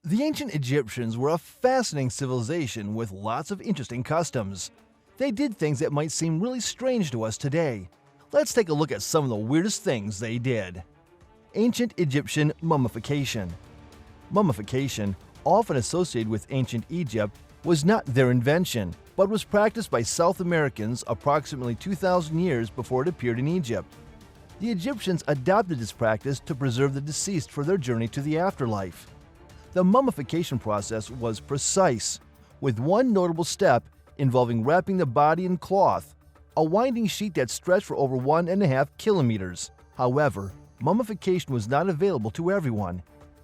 The ancient Egyptians were a fascinating civilization with lots of interesting customs. They did things that might seem really strange to us today. Let's take a look at some of the weirdest things they did. Ancient Egyptian mummification. Mummification, often associated with ancient Egypt, was not their invention, but was practiced by South Americans approximately 2,000 years before it appeared in Egypt. The Egyptians adopted this practice to preserve the deceased for their journey to the afterlife. The mummification process was precise, with one notable step involving wrapping the body in cloth, a winding sheet that stretched for over 1.5 kilometers. However, mummification was not available to everyone.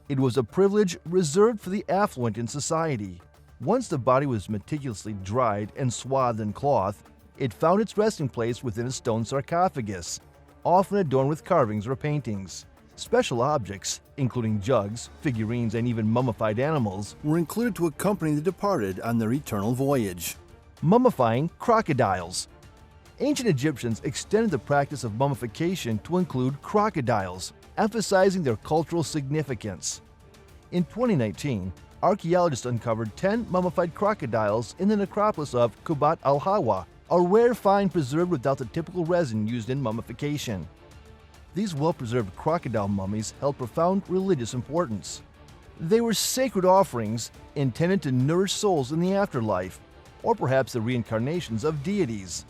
It was a privilege reserved for the affluent in society. Once the body was meticulously dried and swathed in cloth, it found its resting place within a stone sarcophagus, often adorned with carvings or paintings. Special objects, including jugs, figurines, and even mummified animals, were included to accompany the departed on their eternal voyage. Mummifying crocodiles. Ancient Egyptians extended the practice of mummification to include crocodiles, emphasizing their cultural significance. In 2019, archaeologists uncovered 10 mummified crocodiles in the necropolis of Kubbat al-Hawa, a rare find preserved without the typical resin used in mummification. These well-preserved crocodile mummies held profound religious importance. They were sacred offerings intended to nourish souls in the afterlife, or perhaps the reincarnations of deities.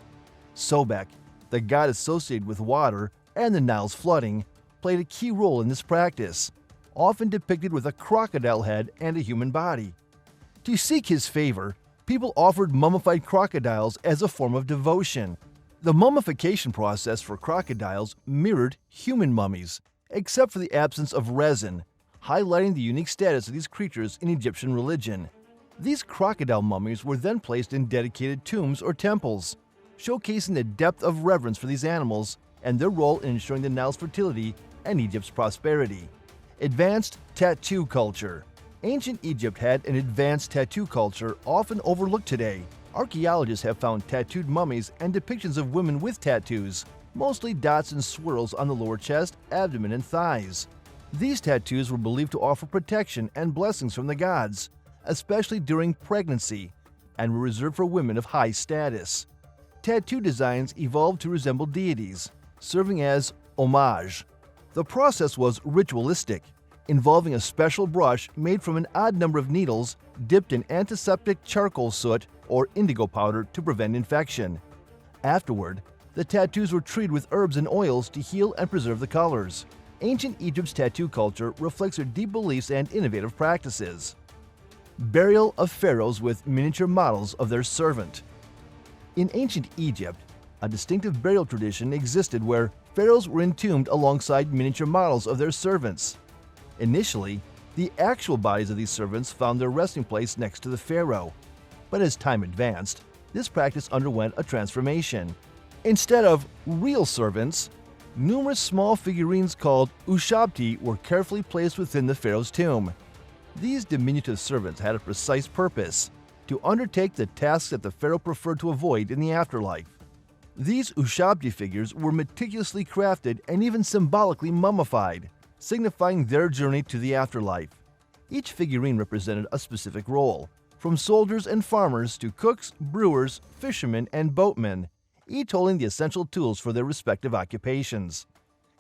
Sobek, the god associated with water and the Nile's flooding, played a key role in this practice, often depicted with a crocodile head and a human body. To seek his favor, people offered mummified crocodiles as a form of devotion. The mummification process for crocodiles mirrored human mummies, except for the absence of resin, highlighting the unique status of these creatures in Egyptian religion. These crocodile mummies were then placed in dedicated tombs or temples, showcasing the depth of reverence for these animals and their role in ensuring the Nile's fertility and Egypt's prosperity. Advanced tattoo culture. Ancient Egypt had an advanced tattoo culture often overlooked today. Archaeologists have found tattooed mummies and depictions of women with tattoos, mostly dots and swirls on the lower chest, abdomen, and thighs. These tattoos were believed to offer protection and blessings from the gods, especially during pregnancy, and were reserved for women of high status. Tattoo designs evolved to resemble deities, serving as homage. The process was ritualistic, involving a special brush made from an odd number of needles dipped in antiseptic charcoal soot or indigo powder to prevent infection. Afterward, the tattoos were treated with herbs and oils to heal and preserve the colors. Ancient Egypt's tattoo culture reflects their deep beliefs and innovative practices. Burial of pharaohs with miniature models of their servant. In ancient Egypt, a distinctive burial tradition existed where pharaohs were entombed alongside miniature models of their servants. Initially, the actual bodies of these servants found their resting place next to the pharaoh. But as time advanced, this practice underwent a transformation. Instead of real servants, numerous small figurines called ushabti were carefully placed within the pharaoh's tomb. These diminutive servants had a precise purpose: to undertake the tasks that the pharaoh preferred to avoid in the afterlife. These ushabti figures were meticulously crafted and even symbolically mummified, signifying their journey to the afterlife. Each figurine represented a specific role, from soldiers and farmers to cooks, brewers, fishermen, and boatmen, each holding the essential tools for their respective occupations.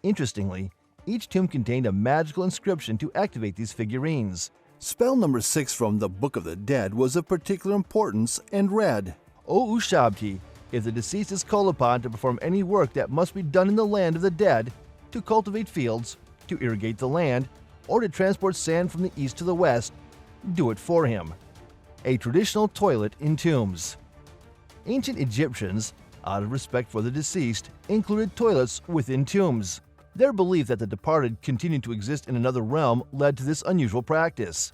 Interestingly, each tomb contained a magical inscription to activate these figurines. Spell number 6 from the Book of the Dead was of particular importance and read, O Ushabti, if the deceased is called upon to perform any work that must be done in the land of the dead, to cultivate fields, to irrigate the land, or to transport sand from the east to the west, do it for him. A traditional toilet in tombs. Ancient Egyptians, out of respect for the deceased, included toilets within tombs. Their belief that the departed continued to exist in another realm led to this unusual practice.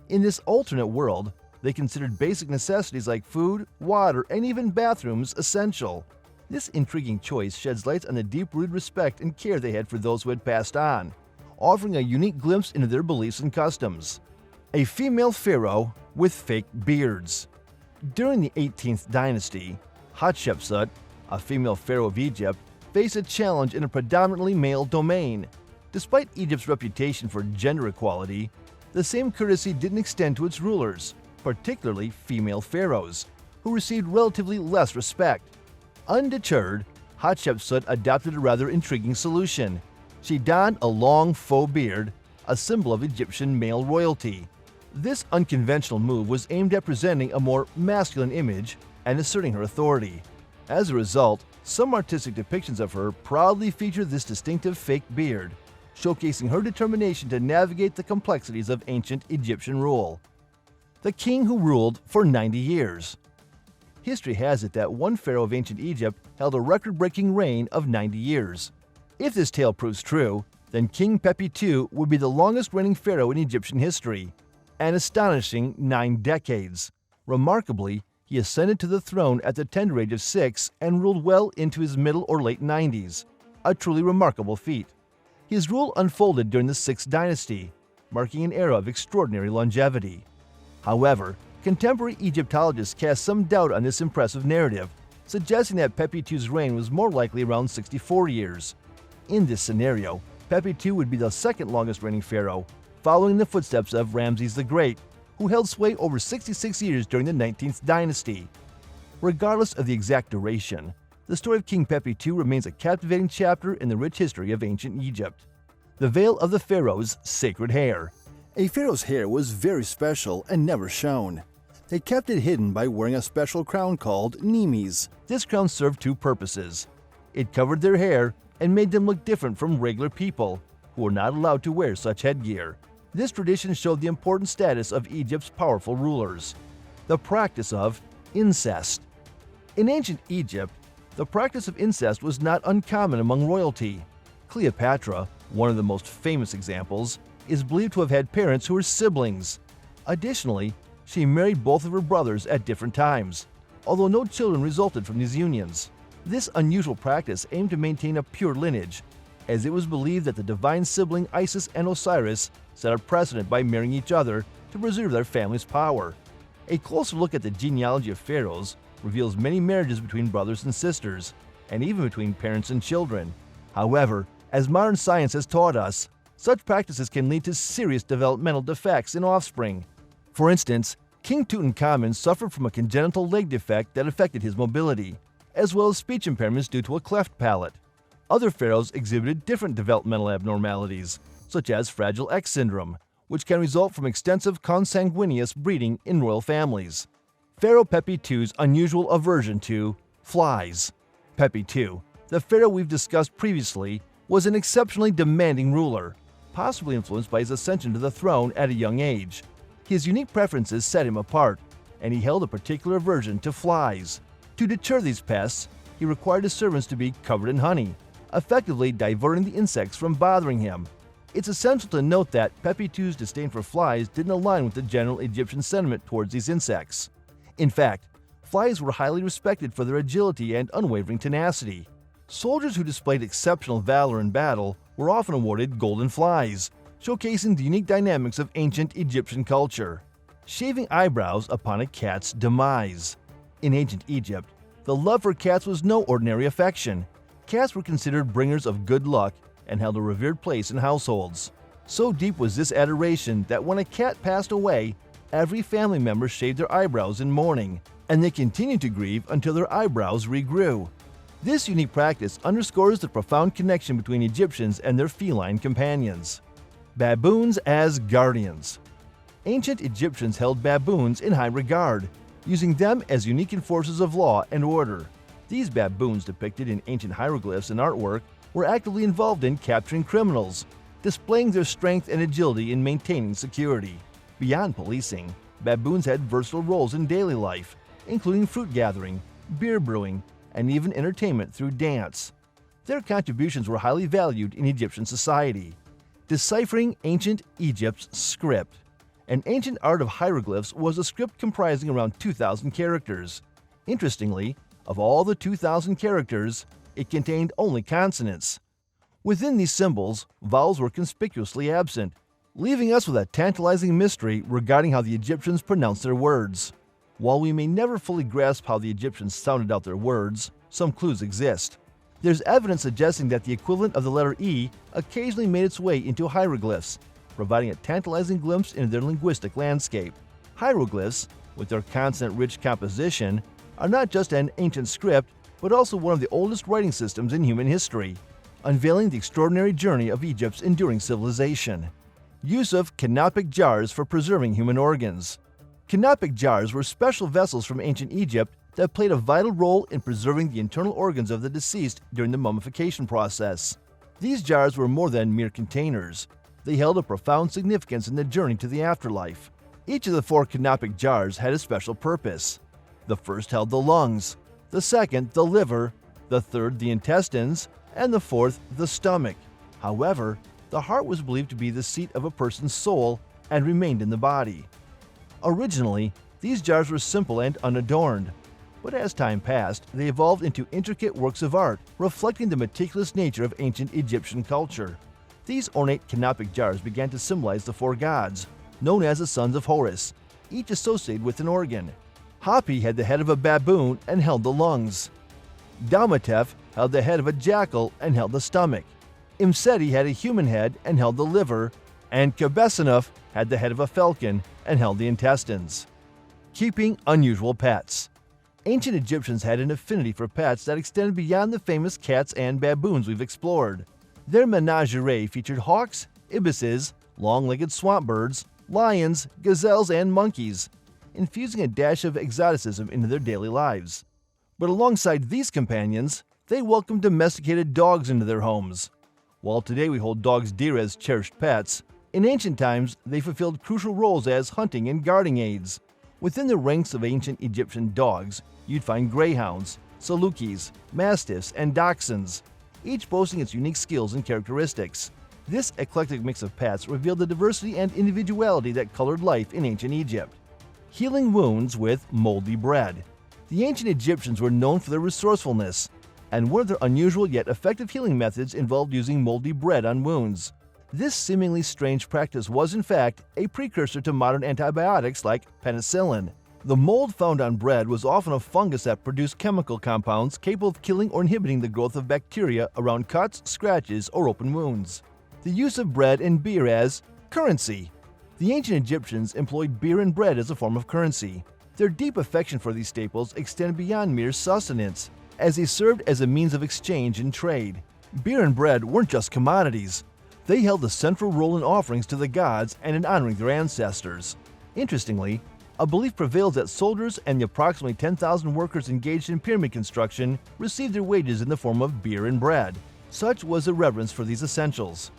In this alternate world, they considered basic necessities like food, water, and even bathrooms essential. This intriguing choice sheds light on the deep-rooted respect and care they had for those who had passed on, offering a unique glimpse into their beliefs and customs. A female pharaoh with fake beards. During the 18th dynasty, Hatshepsut, a female pharaoh of Egypt, faced a challenge in a predominantly male domain. Despite Egypt's reputation for gender equality, The same courtesy didn't extend to its rulers, particularly female pharaohs, who received relatively less respect. Undeterred, Hatshepsut adopted a rather intriguing solution. She donned a long faux beard, a symbol of Egyptian male royalty. This unconventional move was aimed at presenting a more masculine image and asserting her authority. As a result, some artistic depictions of her proudly feature this distinctive fake beard, showcasing her determination to navigate the complexities of ancient Egyptian rule. The king who ruled for 90 years. History has it that one pharaoh of ancient Egypt held a record-breaking reign of 90 years. If this tale proves true, then King Pepi II would be the longest-reigning pharaoh in Egyptian history, an astonishing 9 decades. Remarkably, he ascended to the throne at the tender age of 6 and ruled well into his middle or late 90s, a truly remarkable feat. His rule unfolded during the 6th dynasty, marking an era of extraordinary longevity. However, contemporary Egyptologists cast some doubt on this impressive narrative, suggesting that Pepi II's reign was more likely around 64 years. In this scenario, Pepi II would be the second longest reigning pharaoh, following the footsteps of Ramses the Great, who held sway over 66 years during the 19th dynasty. Regardless of the exact duration, the story of King Pepi II remains a captivating chapter in the rich history of ancient Egypt. The veil of the pharaoh's sacred hair. A pharaoh's hair was very special and never shown. They kept it hidden by wearing a special crown called Nemes. This crown served 2 purposes. It covered their hair and made them look different from regular people, who were not allowed to wear such headgear. This tradition showed the important status of Egypt's powerful rulers. The practice of incest. In ancient Egypt, the practice of incest was not uncommon among royalty. Cleopatra, one of the most famous examples, is believed to have had parents who were siblings. Additionally, she married both of her brothers at different times, although no children resulted from these unions. This unusual practice aimed to maintain a pure lineage, as it was believed that the divine sibling Isis and Osiris set a precedent by marrying each other to preserve their family's power. A closer look at the genealogy of pharaohs reveals many marriages between brothers and sisters, and even between parents and children. However, as modern science has taught us, such practices can lead to serious developmental defects in offspring. For instance, King Tutankhamun suffered from a congenital leg defect that affected his mobility, as well as speech impairments due to a cleft palate. Other pharaohs exhibited different developmental abnormalities, such as Fragile X syndrome, which can result from extensive consanguineous breeding in royal families. Pharaoh Pepi II's unusual aversion to flies. Pepi II, the pharaoh we've discussed previously, was an exceptionally demanding ruler, possibly influenced by his ascension to the throne at a young age. His unique preferences set him apart, and he held a particular aversion to flies. To deter these pests, he required his servants to be covered in honey, effectively diverting the insects from bothering him. It's essential to note that Pepi II's disdain for flies didn't align with the general Egyptian sentiment towards these insects. In fact, flies were highly respected for their agility and unwavering tenacity. Soldiers who displayed exceptional valor in battle were often awarded golden flies, showcasing the unique dynamics of ancient Egyptian culture. Shaving eyebrows upon a cat's demise. In ancient Egypt, the love for cats was no ordinary affection. Cats were considered bringers of good luck and held a revered place in households. So deep was this adoration that when a cat passed away, every family member shaved their eyebrows in mourning, and they continued to grieve until their eyebrows regrew. This unique practice underscores the profound connection between Egyptians and their feline companions. Baboons as guardians. Ancient Egyptians held baboons in high regard, using them as unique enforcers of law and order. These baboons, depicted in ancient hieroglyphs and artwork, were actively involved in capturing criminals, displaying their strength and agility in maintaining security. Beyond policing, baboons had versatile roles in daily life, including fruit gathering, beer brewing, and even entertainment through dance. Their contributions were highly valued in Egyptian society. Deciphering ancient Egypt's script. An ancient art of hieroglyphs was a script comprising around 2,000 characters. Interestingly, of all the 2,000 characters, it contained only consonants. Within these symbols, vowels were conspicuously absent, leaving us with a tantalizing mystery regarding how the Egyptians pronounced their words. While we may never fully grasp how the Egyptians sounded out their words, some clues exist. There's evidence suggesting that the equivalent of the letter E occasionally made its way into hieroglyphs, providing a tantalizing glimpse into their linguistic landscape. Hieroglyphs, with their consonant-rich composition, are not just an ancient script, but also one of the oldest writing systems in human history, unveiling the extraordinary journey of Egypt's enduring civilization. Use of canopic jars for preserving human organs. Canopic jars were special vessels from ancient Egypt that played a vital role in preserving the internal organs of the deceased during the mummification process. These jars were more than mere containers. They held a profound significance in the journey to the afterlife. Each of the 4 canopic jars had a special purpose. The first held the lungs, the second the liver, the third the intestines, and the fourth the stomach. However, the heart was believed to be the seat of a person's soul and remained in the body. Originally, these jars were simple and unadorned, but as time passed, they evolved into intricate works of art reflecting the meticulous nature of ancient Egyptian culture. These ornate canopic jars began to symbolize the 4 gods, known as the sons of Horus, each associated with an organ. Hapi had the head of a baboon and held the lungs. Daumatef held the head of a jackal and held the stomach. Imseti had a human head and held the liver, and Kabesanuf had the head of a falcon and held the intestines. Keeping unusual pets. Ancient Egyptians had an affinity for pets that extended beyond the famous cats and baboons we've explored. Their menagerie featured hawks, ibises, long-legged swamp birds, lions, gazelles, and monkeys, infusing a dash of exoticism into their daily lives. But alongside these companions, they welcomed domesticated dogs into their homes. While today we hold dogs dear as cherished pets, in ancient times they fulfilled crucial roles as hunting and guarding aids. Within the ranks of ancient Egyptian dogs, you'd find greyhounds, salukis, mastiffs, and dachshunds, each boasting its unique skills and characteristics. This eclectic mix of pets revealed the diversity and individuality that colored life in ancient Egypt. Healing wounds with moldy bread. The ancient Egyptians were known for their resourcefulness, and one of their unusual yet effective healing methods involved using moldy bread on wounds. This seemingly strange practice was, in fact, a precursor to modern antibiotics like penicillin. The mold found on bread was often a fungus that produced chemical compounds capable of killing or inhibiting the growth of bacteria around cuts, scratches, or open wounds. The use of bread and beer as currency. The ancient Egyptians employed beer and bread as a form of currency. Their deep affection for these staples extended beyond mere sustenance, as they served as a means of exchange and trade. Beer and bread weren't just commodities. They held a central role in offerings to the gods and in honoring their ancestors. Interestingly, a belief prevails that soldiers and the approximately 10,000 workers engaged in pyramid construction received their wages in the form of beer and bread. Such was the reverence for these essentials.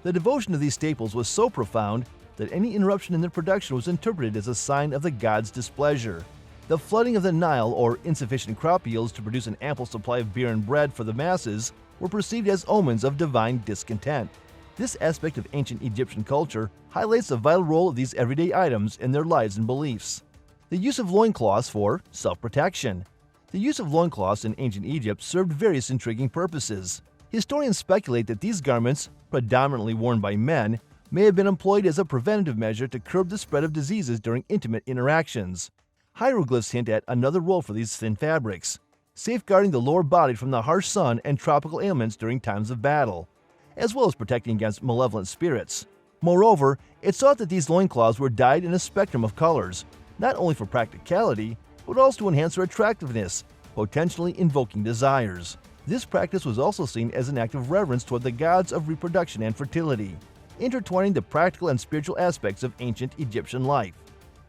The devotion to these staples was so profound that any interruption in their production was interpreted as a sign of the gods' displeasure. The flooding of the Nile or insufficient crop yields to produce an ample supply of beer and bread for the masses were perceived as omens of divine discontent. This aspect of ancient Egyptian culture highlights the vital role of these everyday items in their lives and beliefs. The use of loincloths for self-protection. The use of loincloths in ancient Egypt served various intriguing purposes. Historians speculate that these garments, predominantly worn by men, may have been employed as a preventative measure to curb the spread of diseases during intimate interactions. Hieroglyphs hint at another role for these thin fabrics, safeguarding the lower body from the harsh sun and tropical ailments during times of battle, as well as protecting against malevolent spirits. Moreover, it's thought that these loincloths were dyed in a spectrum of colors, not only for practicality, but also to enhance their attractiveness, potentially invoking desires. This practice was also seen as an act of reverence toward the gods of reproduction and fertility, intertwining the practical and spiritual aspects of ancient Egyptian life.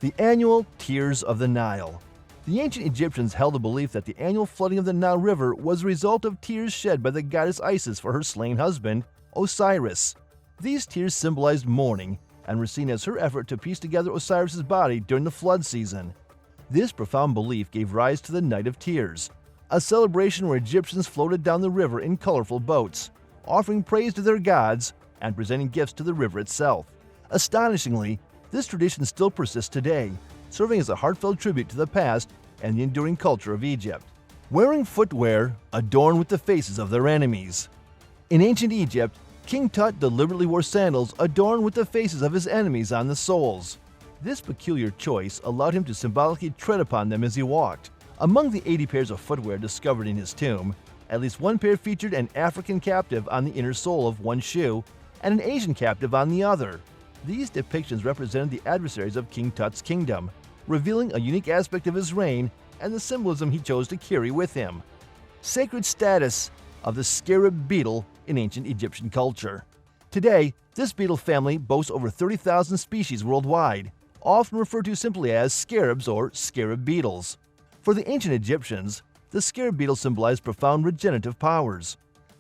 The annual Tears of the Nile. The ancient Egyptians held a belief that the annual flooding of the Nile River was a result of tears shed by the goddess Isis for her slain husband, Osiris. These tears symbolized mourning and were seen as her effort to piece together Osiris's body during the flood season. This profound belief gave rise to the Night of Tears, a celebration where Egyptians floated down the river in colorful boats, offering praise to their gods and presenting gifts to the river itself. Astonishingly, this tradition still persists today, serving as a heartfelt tribute to the past and the enduring culture of Egypt. Wearing footwear adorned with the faces of their enemies. In ancient Egypt, King Tut deliberately wore sandals adorned with the faces of his enemies on the soles. This peculiar choice allowed him to symbolically tread upon them as he walked. Among the 80 pairs of footwear discovered in his tomb, at least one pair featured an African captive on the inner sole of one shoe and an Asian captive on the other. These depictions represented the adversaries of King Tut's kingdom, revealing a unique aspect of his reign and the symbolism he chose to carry with him. Sacred status of the Scarab beetle in ancient Egyptian culture. Today, this beetle family boasts over 30,000 species worldwide, often referred to simply as scarabs or scarab beetles. For the ancient Egyptians, the scarab beetle symbolized profound regenerative powers.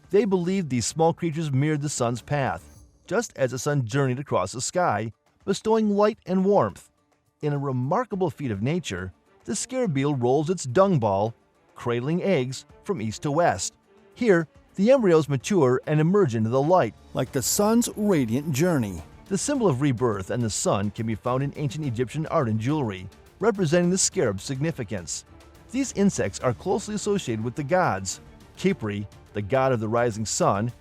They believed these small creatures mirrored the sun's path, just as the sun journeyed across the sky, bestowing light and warmth. In a remarkable feat of nature, the scarab beetle rolls its dung ball, cradling eggs from east to west. Here, the embryos mature and emerge into the light, like the sun's radiant journey. The symbol of rebirth and the sun can be found in ancient Egyptian art and jewelry, representing the scarab's significance. These insects are closely associated with the gods: Khepri, the god of the rising sun;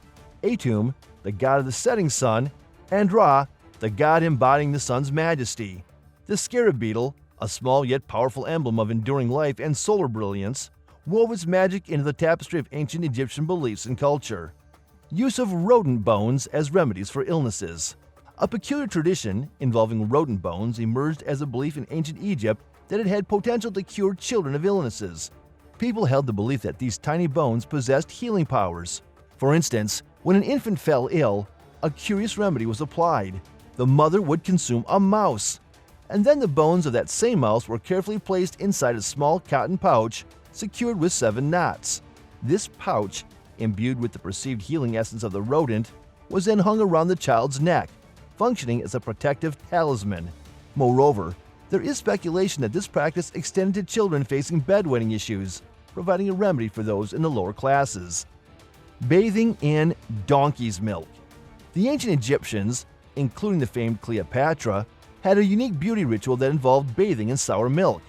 Atum, the god of the setting sun; and Ra, the god embodying the sun's majesty. The scarab beetle, a small yet powerful emblem of enduring life and solar brilliance, wove its magic into the tapestry of ancient Egyptian beliefs and culture. Use of rodent bones as remedies for illnesses. A peculiar tradition involving rodent bones emerged as a belief in ancient Egypt that it had potential to cure children of illnesses. People held the belief that these tiny bones possessed healing powers. For instance, when an infant fell ill, a curious remedy was applied. The mother would consume a mouse, and then the bones of that same mouse were carefully placed inside a small cotton pouch secured with 7 knots. This pouch, imbued with the perceived healing essence of the rodent, was then hung around the child's neck, functioning as a protective talisman. Moreover, there is speculation that this practice extended to children facing bedwetting issues, providing a remedy for those in the lower classes. Bathing in donkey's milk. The ancient Egyptians, including the famed Cleopatra, had a unique beauty ritual that involved bathing in sour milk,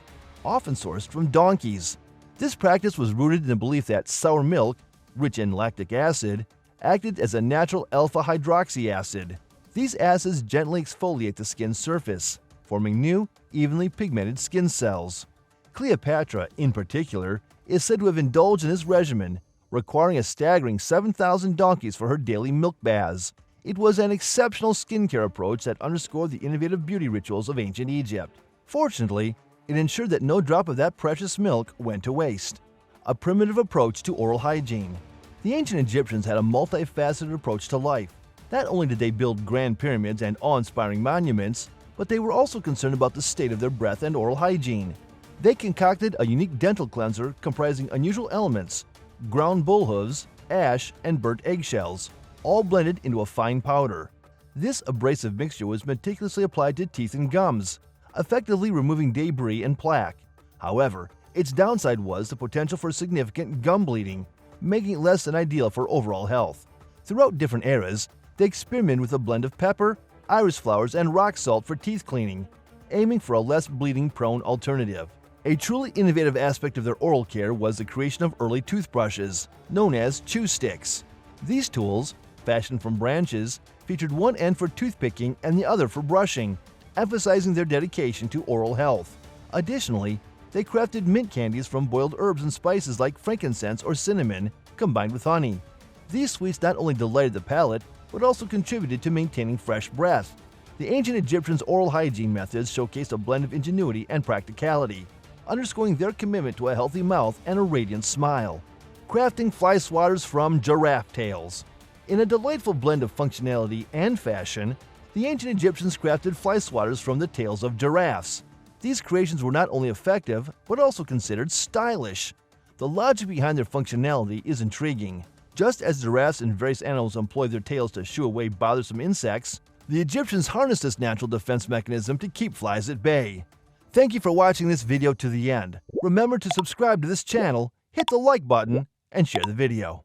often sourced from donkeys. This practice was rooted in the belief that sour milk, rich in lactic acid, acted as a natural alpha-hydroxy acid. These acids gently exfoliate the skin's surface, forming new, evenly pigmented skin cells. Cleopatra, in particular, is said to have indulged in this regimen, requiring a staggering 7,000 donkeys for her daily milk baths. It was an exceptional skincare approach that underscored the innovative beauty rituals of ancient Egypt. Fortunately, it ensured that no drop of that precious milk went to waste. A primitive approach to oral hygiene. The ancient Egyptians had a multifaceted approach to life. Not only did they build grand pyramids and awe-inspiring monuments, but they were also concerned about the state of their breath and oral hygiene. They concocted a unique dental cleanser comprising unusual elements: ground bull hooves, ash, and burnt eggshells, all blended into a fine powder. This abrasive mixture was meticulously applied to teeth and gums, effectively removing debris and plaque. However, its downside was the potential for significant gum bleeding, making it less than ideal for overall health. Throughout different eras, they experimented with a blend of pepper, iris flowers, and rock salt for teeth cleaning, aiming for a less bleeding-prone alternative. A truly innovative aspect of their oral care was the creation of early toothbrushes, known as chew sticks. These tools, fashioned from branches, featured one end for toothpicking and the other for brushing, emphasizing their dedication to oral health. Additionally, they crafted mint candies from boiled herbs and spices like frankincense or cinnamon, combined with honey. These sweets not only delighted the palate, but also contributed to maintaining fresh breath. The ancient Egyptians' oral hygiene methods showcased a blend of ingenuity and practicality, underscoring their commitment to a healthy mouth and a radiant smile. Crafting fly swatters from giraffe tails. In a delightful blend of functionality and fashion, the ancient Egyptians crafted fly swatters from the tails of giraffes. These creations were not only effective, but also considered stylish. The logic behind their functionality is intriguing. Just as giraffes and various animals employ their tails to shoo away bothersome insects, the Egyptians harnessed this natural defense mechanism to keep flies at bay. Thank you for watching this video to the end. Remember to subscribe to this channel, hit the like button, and share the video.